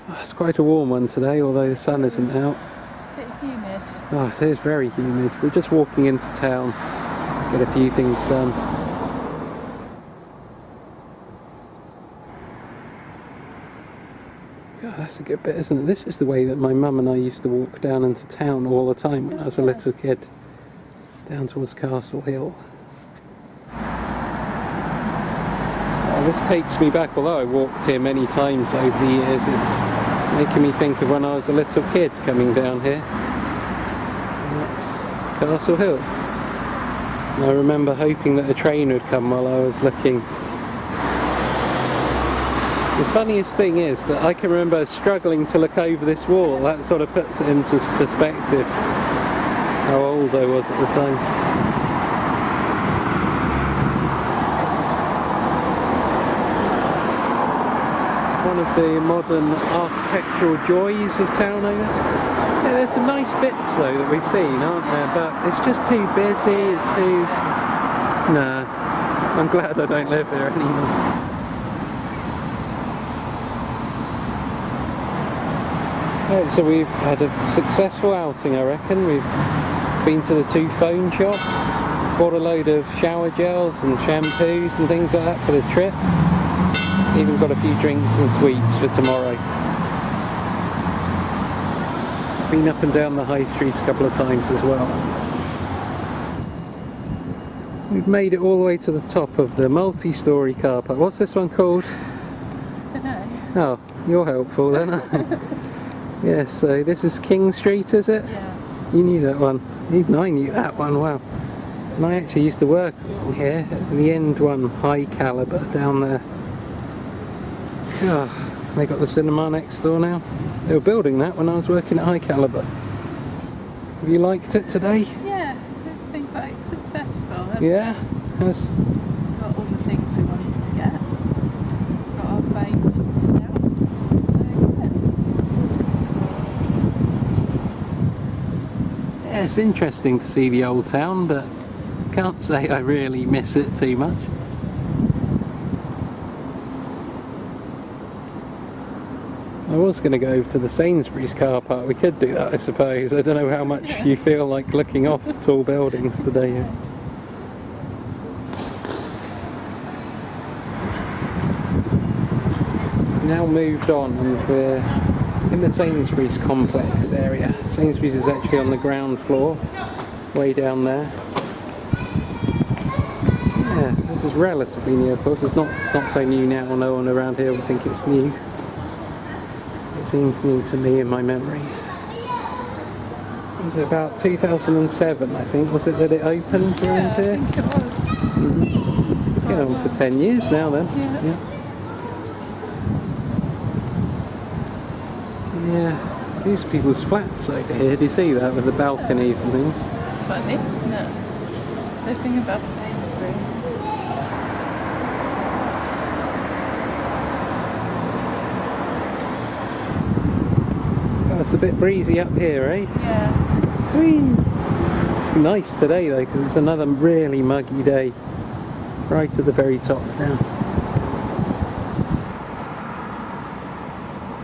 Oh, it's quite a warm one today, although the sun isn't out. Bit humid. Oh, it is very humid. We're just walking into town, get a few things done. God, that's a good bit, isn't it? This is the way that my mum and I used to walk down into town all the time when I was a little kid, down towards Castle Hill. Oh, this takes me back, although I walked here many times over the years, it's making me think of when I was a little kid coming down here. And that's Castle Hill. And I remember hoping that a train would come while I was looking. The funniest thing is that I can remember struggling to look over this wall. That sort of puts it into perspective how old I was at the time. One of the modern architectural joys of town over. Yeah, there's some nice bits though that we've seen, aren't there? But it's just too busy, it's too... Nah, I'm glad I don't live here anymore. Right, so we've had a successful outing, I reckon. We've been to the 2 phone shops, bought a load of shower gels and shampoos and things like that for the trip. Even got a few drinks and sweets for tomorrow. Been up and down the high street a couple of times as well. We've made it all the way to the top of the multi-storey car park. What's this one called? I don't know. Oh, you're helpful then. Yeah, so this is King Street, is it? Yeah. You knew that one. Even I knew that one, wow. And I actually used to work here at the end one, High Caliber, down there. Oh, they got the cinema next door now. They were building that when I was working at High Caliber. Have you liked it today? Yeah, it's been quite successful, hasn't Yeah? it? Yes. Got all the things we wanted to get. Got our phones sorted out. Yeah, it's interesting to see the old town, but can't say I really miss it too much. I was going to go over to the Sainsbury's car park. We could do that, I suppose. I don't know how much you feel like looking off tall buildings today. Now moved on and we're in the Sainsbury's complex area. Sainsbury's is actually on the ground floor, way down there. Yeah, this is relatively new, of course. It's not so new now. No one around here will think it's new. It seems new to me in my memories. It was about 2007, I think. Was it that it opened around here? I think it was. It's going on for 10 years now then. Yeah. Yeah, these people's flats over here, do you see that, with the balconies and things? It's funny, isn't it? Living above Sainsbury's. Oh, it's a bit breezy up here, eh? Yeah. Whee! It's nice today though, because it's another really muggy day. Right at the very top now.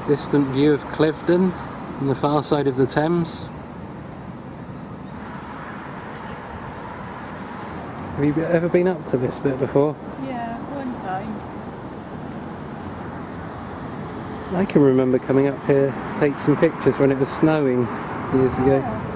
Distant view of Cliveden on the far side of the Thames. Have you ever been up to this bit before? Yeah, one time. I can remember coming up here to take some pictures when it was snowing years ago. Yeah.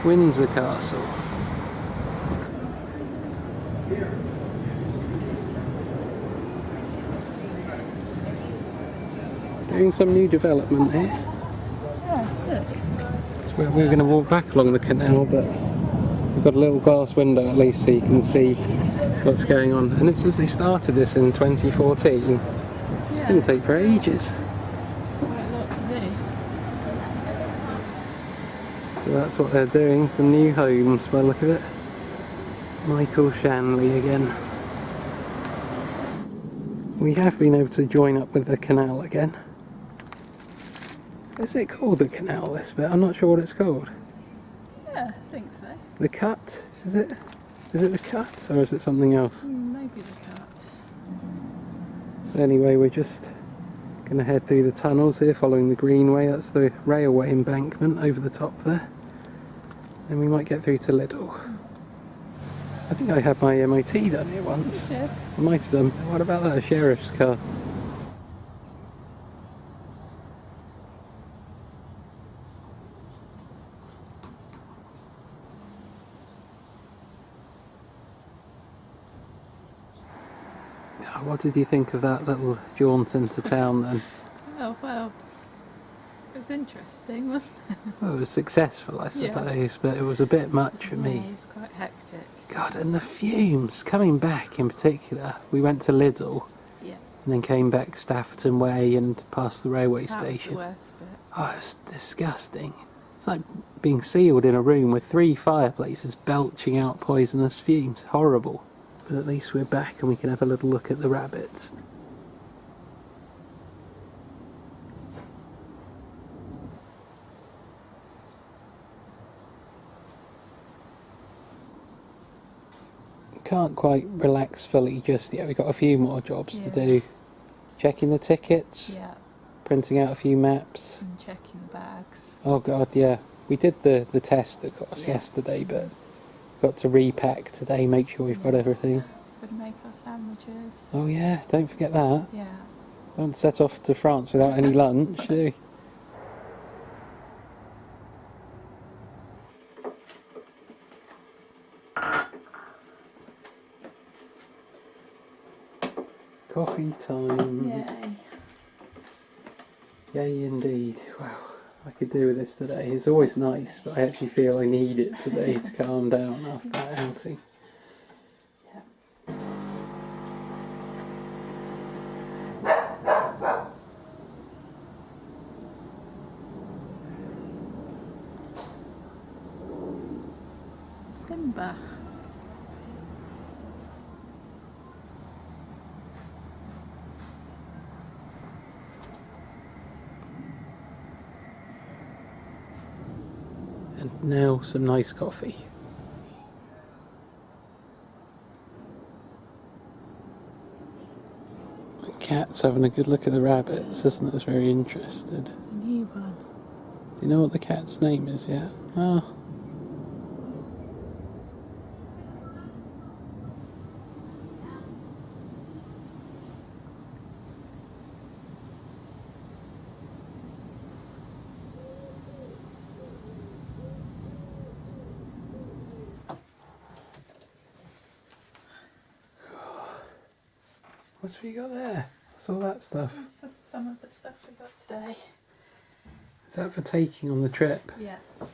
Windsor Castle. Doing some new development here. Yeah, look. So we're going to walk back along the canal, but we've got a little glass window at least so you can see what's going on. And it says they started this in 2014. It's going to take for ages. Quite a lot to do. So that's what they're doing, some new homes by the look of it. Michael Shanley again. We have been able to join up with the canal again. Is it called the canal, this bit? I'm not sure what it's called. Yeah, I think so. The cut, is it? Is it the cut or is it something else? Maybe the cut. Anyway, we're just going to head through the tunnels here following the greenway. That's the railway embankment over the top there. And we might get through to Lidl. I think I had my MOT done here once. Yeah. I might have done. What about that? A sheriff's car. What did you think of that little jaunt into town then? Oh, well, it was interesting, wasn't it? Well, it was successful, I suppose, but it was a bit much for Yeah, me. it was quite hectic. God, and the fumes coming back in particular. We went to Lidl Yeah, and then came back Stafferton Way and past the railway that was station. the worst bit. Oh, it was disgusting. It's like being sealed in a room with 3 fireplaces belching out poisonous fumes. Horrible. But at least we're back and we can have a little look at the rabbits. Can't quite relax fully just yet. We've got a few more jobs to do. Checking the tickets, Yeah, printing out a few maps. and checking the bags. Oh god, yeah. We did the test, of course, yesterday, but got to repack today, make sure we've got everything. Got to make our sandwiches. Oh yeah, don't forget that. Yeah. Don't set off to France without any lunch, do you? Coffee time. Yay. Yay indeed. Wow, I could do with this today. It's always nice, but I actually feel I need it today to calm down after that outing. Yeah. Simba. And now some nice coffee. The cat's having a good look at the rabbits, isn't it? It's very interested. It's a new one. Do you know what the cat's name is yet? Oh. What have you got there? What's all that stuff? That's just some of the stuff we got today. Is that for taking on the trip? Yeah. What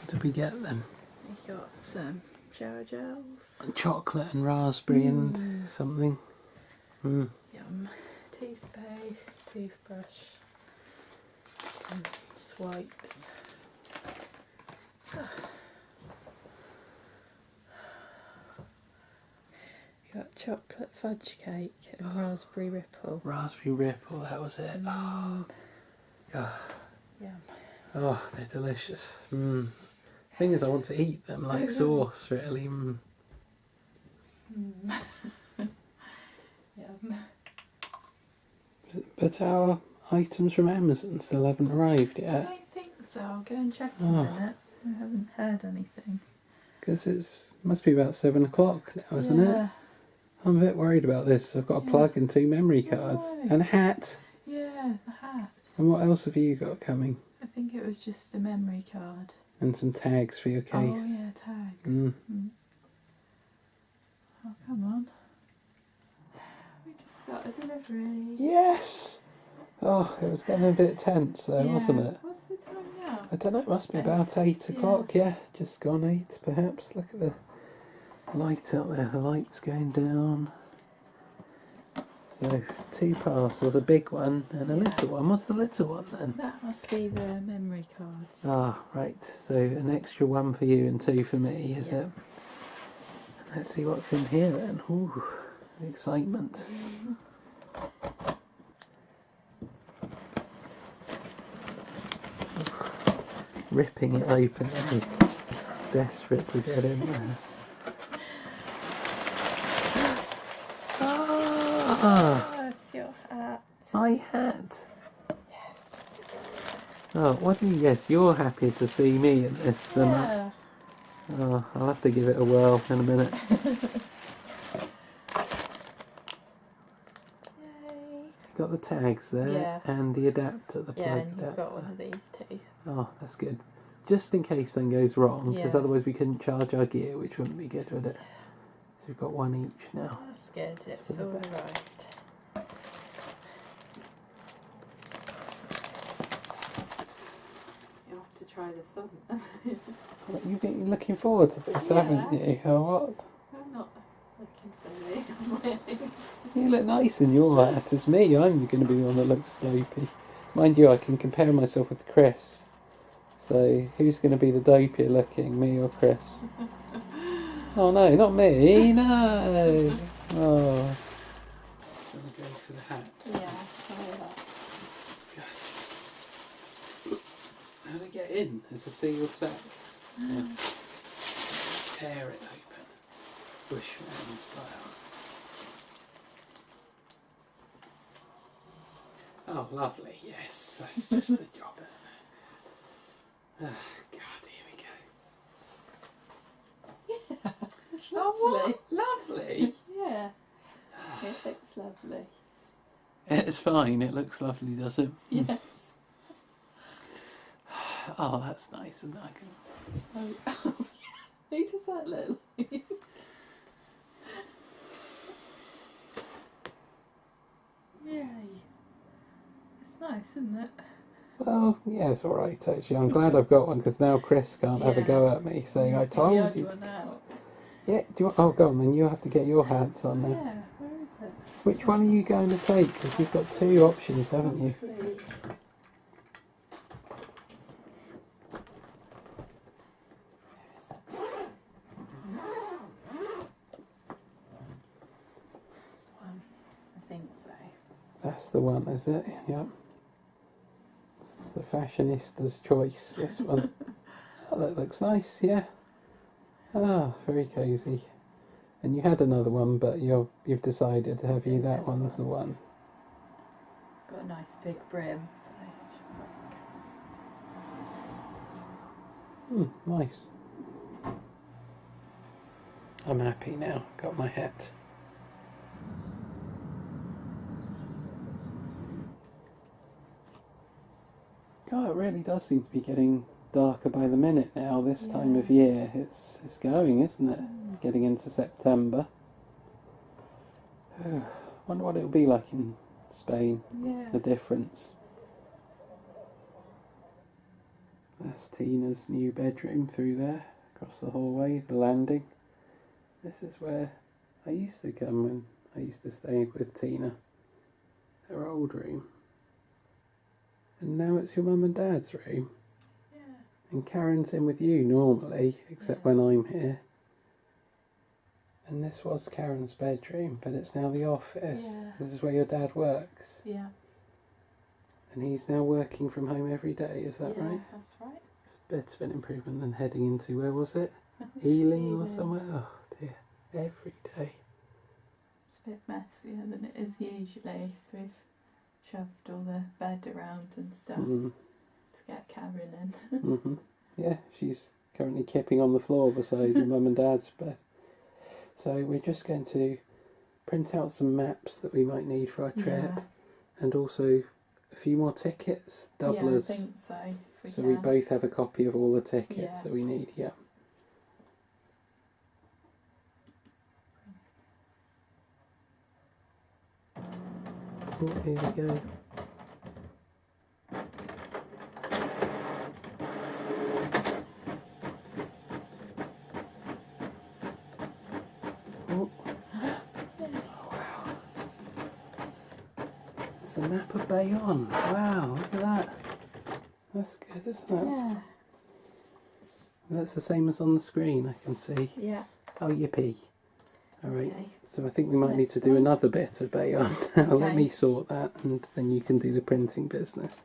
did we get then? We got some shower gels. And chocolate and raspberry and something. Yum. Toothpaste, toothbrush, some swipes. Got chocolate fudge cake and raspberry ripple. Raspberry ripple, that was it. Oh, God. Yum. Oh, they're delicious. Thing is, I want to eat them like sauce, really. Yum. But our items from Amazon still haven't arrived I yet. don't think so. I'll go and check in a minute. I haven't heard anything. Because it must be about 7 o'clock now, isn't it? I'm a bit worried about this. I've got a plug and 2 memory cards. No. And a hat. Yeah, the hat. And what else have you got coming? I think it was just a memory card. And some tags for your case. Oh yeah, tags. Oh, come on. We just got a delivery. Yes! Oh, it was getting a bit tense though, wasn't it? What's the time now? I don't know, it must be about 8 o'clock, yeah. Just gone 8 perhaps. Look at the light out there, the light's going down. So, 2 parcels, a big one and a little one. What's the little one then? That must be the memory cards. Ah, right. So an extra 1 for you and 2 for me, is it? Let's see what's in here then. Ooh, excitement. Ripping it open. Desperate to get in there. Ah, That's your hat. my hat. Yes. Oh, what do you guess? You're happier to see me in this than that. Yeah. Oh, I'll have to give it a whirl in a minute. Yay. Got the tags there, Yeah. and the adapter, the plug Yeah, and adapter. you've got one of these too. Oh, that's good. Just in case something goes wrong, because Yeah. otherwise we couldn't charge our gear, which wouldn't be good, would it? So we've got one each now. That's good, it's For all the arrived. You have to try this on. Well, you've been looking forward to this, haven't you? Oh, what? I'm not looking so big on my own. You look nice in your hat. It's me. I'm going to be the one that looks dopey. Mind you, I can compare myself with Chris. So, who's going to be the dopier looking, me or Chris? Oh no, not me. No. Oh. So we go for the hat. Yeah, try that. Good. How do I get in? It's a single set. Yeah. Tear it open. Bushman style. Oh, lovely. Yes, that's just the job, isn't it? Oh, God, here we go. Yeah, it's Oh, lovely. what? Lovely. Yeah, it looks lovely. It's fine. It looks lovely, does it? Yes. Oh, that's nice. And I can. Oh, who does that look like? Yay. It's nice, isn't it? Well, yeah, it's all right. Actually, I'm glad I've got one because now Chris can't have a go at me saying I told you. The one out. Yeah. Do you want? Oh, go on. Then you have to get your hats on now. Yeah, where is it? Which one are you going to take? Because you've got two options, haven't you? Please. This one, I think so. That's the one, is it? Yep. It's the fashionista's choice, this one. Oh, that looks nice, yeah. Ah, very cosy. And you had another one, but you've decided, have you? That one's the one. It's got a nice big brim, so it should work. Nice. I'm happy now. Got my hat. God, it really does seem to be getting darker by the minute now. This time of year, it's going, isn't it? Getting into September. Wonder what it'll be like in Spain. Yeah. The difference. That's Tina's new bedroom through there, across the hallway, the landing. This is where I used to come when I used to stay with Tina. Her old room. And now it's your mum and dad's room. Yeah. And Karen's in with you normally, except when I'm here. And this was Karen's bedroom, but it's now the office. Yeah. This is where your dad works. Yeah. And he's now working from home every day, is that right? That's right. It's a bit of an improvement than heading into, where was it? Ealing or somewhere? Oh dear, every day. It's a bit messier than it is usually, so we've shoved all the bed around and stuff to get Karen in. Yeah, she's currently kipping on the floor beside your mum and dad's bed. So we're just going to print out some maps that we might need for our trip, and also a few more tickets, doublers. Yeah, I think so. So we both have a copy of all the tickets Yeah. that we need, yeah. Oh, here we go. Oh. Wow. It's a map of Bayonne. Wow, look at that. That's good, isn't it? Yeah. That's the same as on the screen, I can see. Yeah. Oh, yippee. Alright, Okay. so I think we might need to do another bit of Bayonne. Let me sort that, and then you can do the printing business.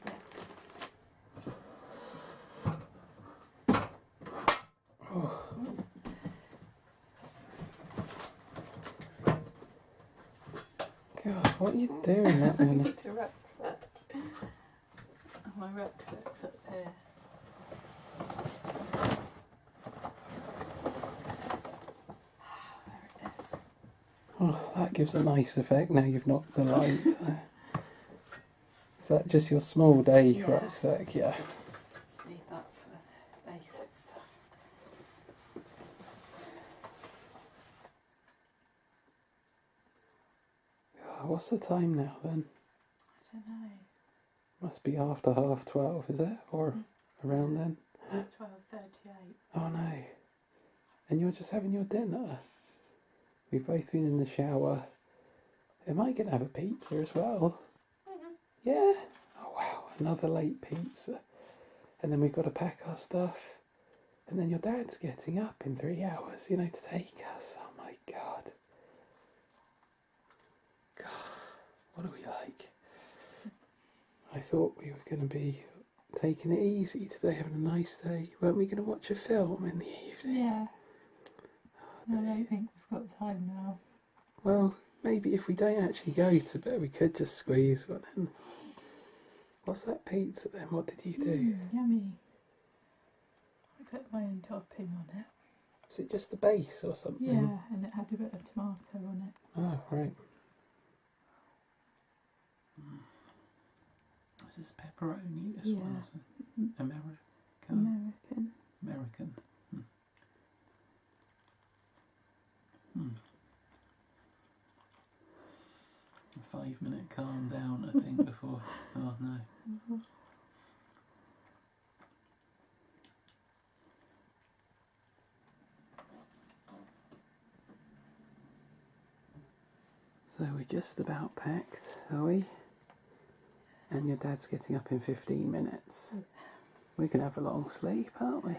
Oh. God, what are you doing that I then? need a rucksack. Oh, my rucksack's up here. There it is. Oh, that gives a nice effect. Now you've knocked the light. Is that just your small day Yeah. rucksack? Yeah. Just need that for basic stuff. What's the time now then? I don't know. Must be after 12:30, is it? Or around then? 12:38. Oh no. And you're just having your dinner? We've both been in the shower. Am I going to have a pizza as well? Mm-hmm. Yeah? Oh wow, another late pizza. And then we've got to pack our stuff. And then your dad's getting up in 3 hours, to take us. Oh my God. God, what are we like? I thought we were going to be taking it easy today, having a nice day. Weren't we going to watch a film in the evening? Yeah. Oh, I don't think we've got time now. well, maybe if we don't actually go to bed, we could just squeeze one in. What's that pizza then? What did you do? Yummy. I put my own topping on it. Is it just the base or something? Yeah, and it had a bit of tomato on it. Oh, right. This is pepperoni, this one, isn't it? American. American. 5-minute calm down, I think, before... Oh, no. So we're just about packed, are we? And your dad's getting up in 15 minutes. We're going to have a long sleep, aren't we?